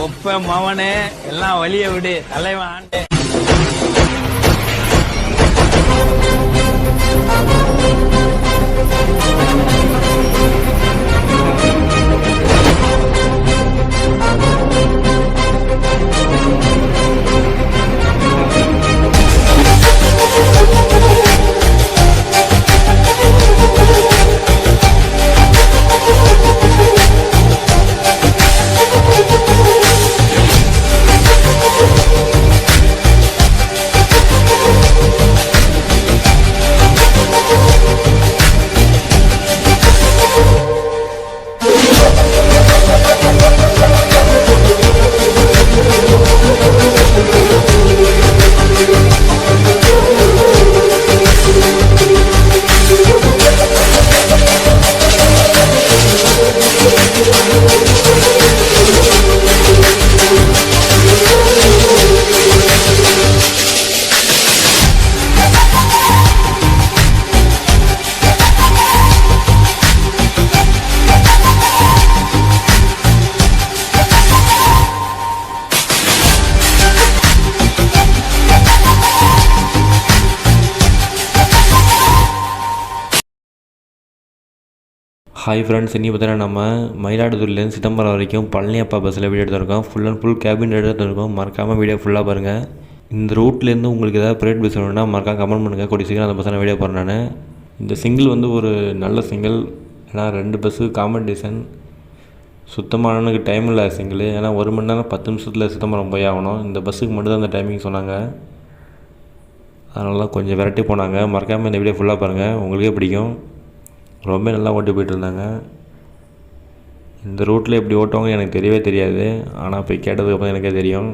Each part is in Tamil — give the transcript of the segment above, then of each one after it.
ஒப்ப மவனே எல்லாம் வழிய விடு தலைவன் ஆண்டே. ஹாய் ஃப்ரெண்ட்ஸ், இன்றைக்கி பார்த்தீங்கன்னா நம்ம மயிலாடுதுறையிலேருந்து சிதம்பரம் வரைக்கும் பழனியப்பா பஸ்ஸில் வீடியோ எடுத்துருக்கோம். ஃபுல் அண்ட் ஃபுல் கேபின் எடுத்துருக்கோம். மறக்காமல் வீடியோ ஃபுல்லாக பாருங்கள். இந்த ரூட்லேருந்து உங்களுக்கு ஏதாவது ப்ரைவேட் பஸ் வேணும்னா மறக்காம கமெண்ட் பண்ணுங்கள். கூடிய சீக்கிரம் அந்த பஸ்ஸில் வீடியோ போடுறேன் நான். இந்த சிங்கிள் வந்து ஒரு நல்ல சிங்கிள். ஏன்னா 2 பஸ்ஸு காம்படிஷன். சுத்தமானவனுக்கு டைம் இல்லை சிங்கிள். ஏன்னா 1 மணி நேரம் 10 நிமிஷத்தில் சிதம்பரம் போய் ஆகணும். இந்த பஸ்ஸுக்கு மட்டும்தான் அந்த டைமிங் சொன்னாங்க. அதனால கொஞ்சம் விரட்டி போனாங்க. மறக்காமல் இந்த வீடியோ ஃபுல்லாக பாருங்கள், உங்களுக்கே பிடிக்கும். ரொம்ப நல்லா ஓட்டி போயிட்டுருந்தாங்க. இந்த ரூட்டில் எப்படி ஓட்டுவாங்க எனக்கு தெரியவே தெரியாது. ஆனால் போய் கேட்டதுக்கப்புறம் எனக்கே தெரியும்.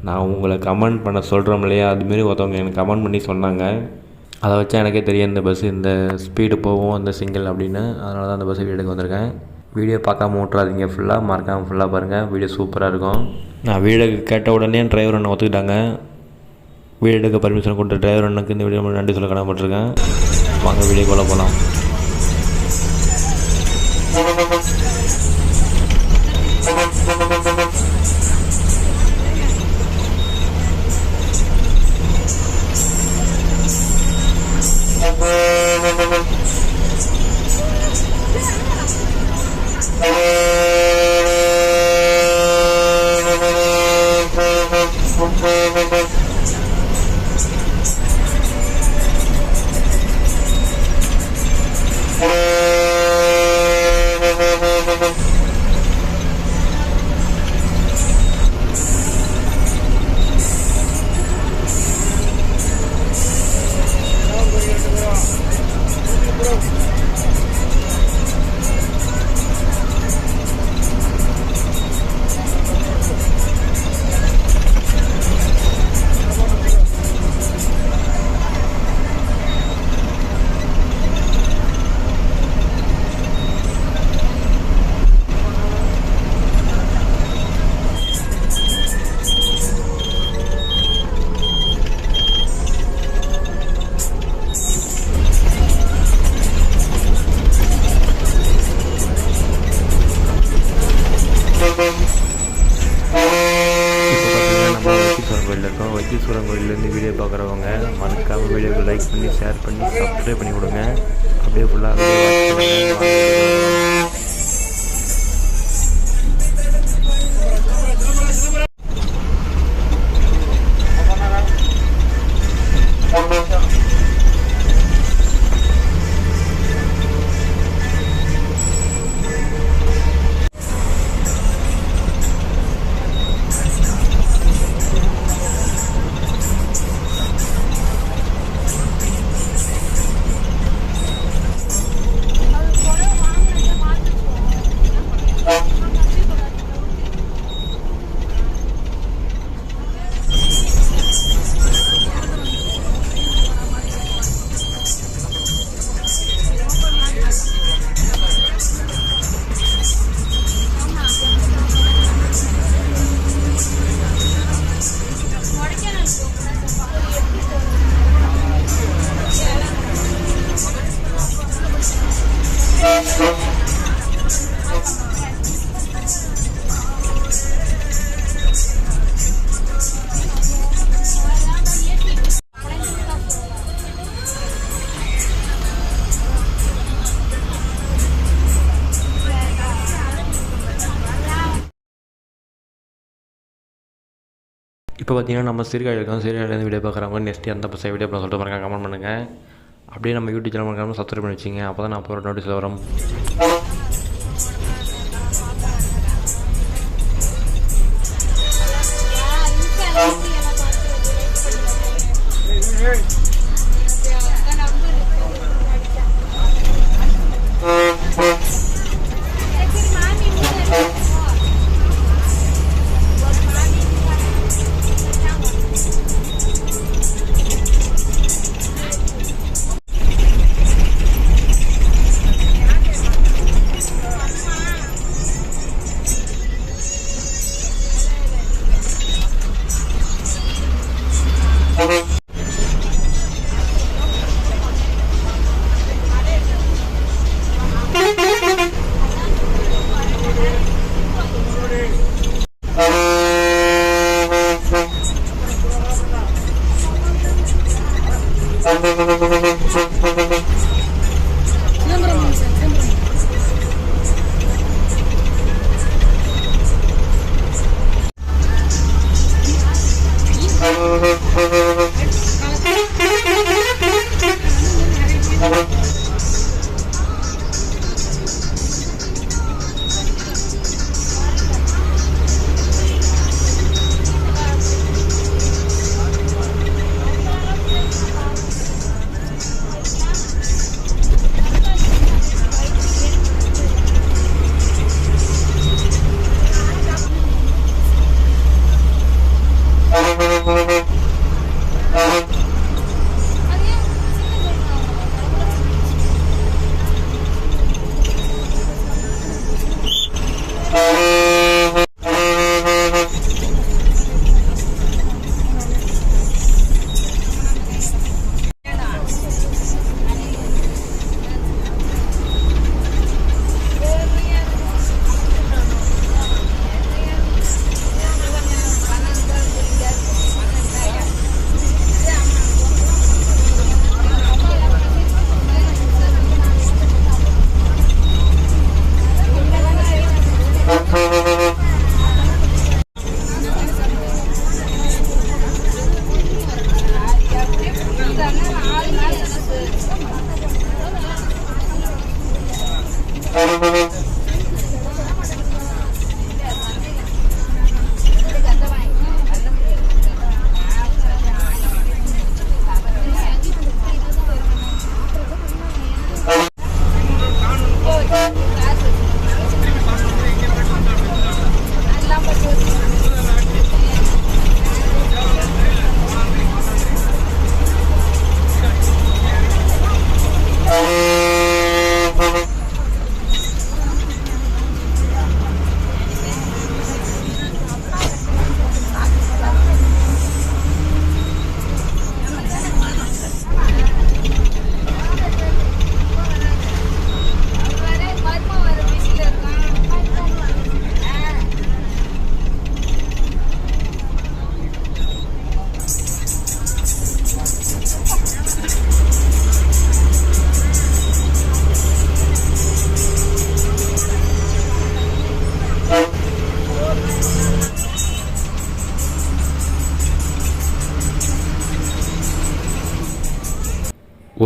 நான் உங்களை கமெண்ட் பண்ண சொல்கிறோம் இல்லையா, அதுமாரி ஒருத்தவங்க எனக்கு கமெண்ட் பண்ணி சொன்னாங்க. அதை வச்சா எனக்கே தெரியும் இந்த பஸ்ஸு இந்த ஸ்பீடு போகும் அந்த சிங்கிள் அப்படின்னு. அதனால தான் அந்த பஸ்ஸு வீடுக்கு வந்திருக்கேன். வீடியோ பார்க்காம ஓட்டுறாதீங்க, ஃபுல்லாக மறக்காமல் ஃபுல்லாக பாருங்கள். வீடியோ சூப்பராக இருக்கும். நான் வீடுக்கு கேட்ட உடனே டிரைவர் அண்ணன் ஒத்துக்கிட்டாங்க. வீடு எடுக்க பர்மிஷன் கொடுத்த டிரைவர் அண்ணனுக்கு இந்த வீடியோ நன்றி சொல்ல கடமைப்பட்டிருக்கேன். வாங்க வீடியோக்குள்ளே போகலாம். வைத்தீஸ்வரன் கோயிலேருந்து வீடியோ பார்க்குறவங்க மறக்காமல் வீடியோக்கு லைக் பண்ணி ஷேர் பண்ணி சப்ஸ்கிரைப் பண்ணி கொடுங்க. அப்படியே ஃபுல்லாக வீடியோ வாட்ச் பண்ணுங்கள். இப்போ பார்த்தீங்கன்னா நம்ம சீர்காழி இருக்கோம். சீர்காழிலேருந்து வீடியோ பார்க்குறவங்க நெக்ஸ்ட் எந்த பஸ்ஸை வீடியோ பண்ண சொல்லிட்டு பாருங்க, கமெண்ட் பண்ணுங்கள். அப்படியே நம்ம யூடியூப் சேனல் மறக்காமல் சப்ஸ்கிரைப் பண்ணி வச்சிங்க. அப்போ தான் நான் போகிற நோட்டீஸில் வரும்.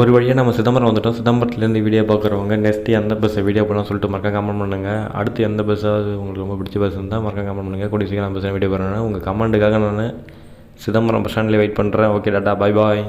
ஒரு வழியாக நம்ம சிதம்பரம் வந்துட்டோம். சிதம்பரத்துலேருந்து வீடியோ பார்க்குறவங்க நெக்ஸ்ட்டு எந்த பஸ்ஸை வீடியோ பண்ணலாம் சொல்லிட்டு மறக்காம கமெண்ட் பண்ணுங்கள். அடுத்து எந்த பஸ்ஸாவது உங்களுக்கு ரொம்ப பிடிச்ச பஸ் இருந்தால் மறக்காம கமெண்ட் பண்ணுங்கள். கூடிய சீக்கிரம் பஸ்ஸை வீடியோ பண்ணுறேன். உங்கள் கமெண்ட்டுக்காக நான் சிதம்பரம் பஸ் ஸ்டாண்ட்லேயே வெயிட் பண்ணுறேன். ஓகே டாட்டா, பாய் பாய்.